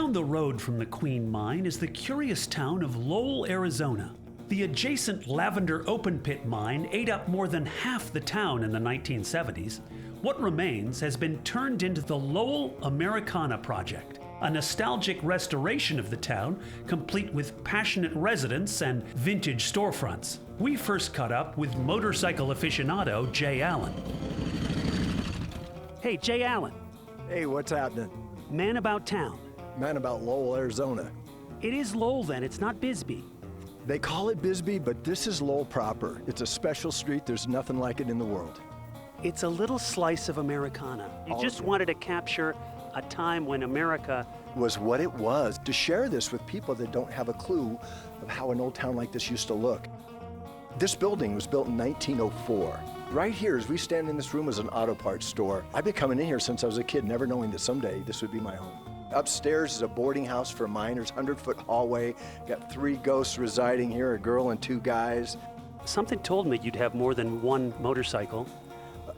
Down the road from the Queen Mine is the curious town of Lowell, Arizona. The adjacent Lavender Pit Mine ate up more than half the town in the 1970s. What remains has been turned into the Lowell Americana Project, a nostalgic restoration of the town, complete with passionate residents and vintage storefronts. We first caught up with motorcycle aficionado Jay Allen. Hey, Jay Allen. Hey, what's happening? Man about town. Man about Lowell, Arizona. It is Lowell then, it's not Bisbee. They call it Bisbee, but this is Lowell proper. It's a special street, there's nothing like it in the world. It's a little slice of Americana. You just wanted to capture a time when America Was what it was, to share this with people that don't have a clue of how an old town like this used to look. This building was built in 1904. Right here, as we stand in this room, is an auto parts store. I've been coming in here since I was a kid, never knowing that someday this would be my home. Upstairs is a boarding house for miners, 100-foot hallway. Got 3 ghosts residing here, a girl and 2 guys. Something told me you'd have more than one motorcycle.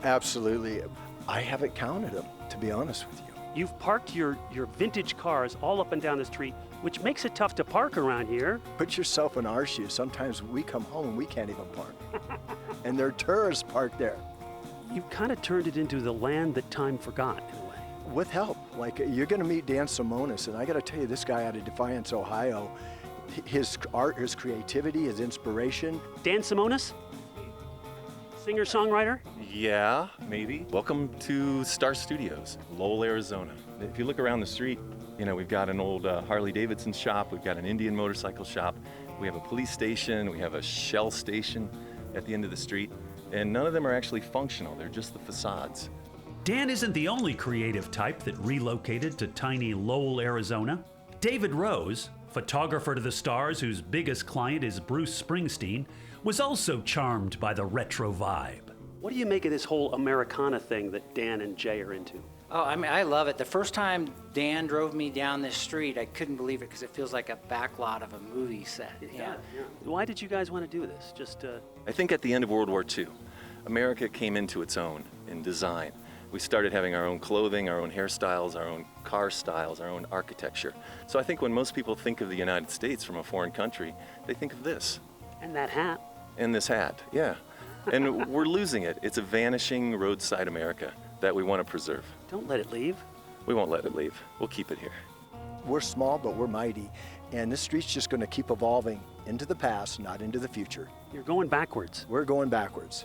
Absolutely. I haven't counted them, to be honest with you. You've parked your vintage cars all up and down the street, which makes it tough to park around here. Put yourself in our shoes. Sometimes we come home and we can't even park. And there are tourists parked there. You kind of turned it into the land that time forgot, in a way. With help. Like, you're gonna meet Dan Simonis, and I gotta tell you, this guy out of Defiance, Ohio, his art, his creativity, his inspiration. Dan Simonis? Singer-songwriter? Yeah, maybe. Welcome to Star Studios, Lowell, Arizona. If you look around the street, you know, we've got an old Harley-Davidson shop, we've got an Indian motorcycle shop, we have a police station, we have a Shell station at the end of the street, and none of them are actually functional, they're just the facades. Dan isn't the only creative type that relocated to tiny Lowell, Arizona. David Rose, photographer to the stars whose biggest client is Bruce Springsteen, was also charmed by the retro vibe. What do you make of this whole Americana thing that Dan and Jay are into? Oh, I mean, I love it. The first time Dan drove me down this street, I couldn't believe it because it feels like a backlot of a movie set. Yeah. Why did you guys want to do this? I think at the end of World War II, America came into its own in design. We started having our own clothing, our own hairstyles, our own car styles, our own architecture. So I think when most people think of the United States from a foreign country, they think of this. And that hat. And this hat, yeah. And we're losing it. It's a vanishing roadside America that we want to preserve. Don't let it leave. We won't let it leave. We'll keep it here. We're small, but we're mighty. And this street's just gonna keep evolving into the past, not into the future. You're going backwards. We're going backwards.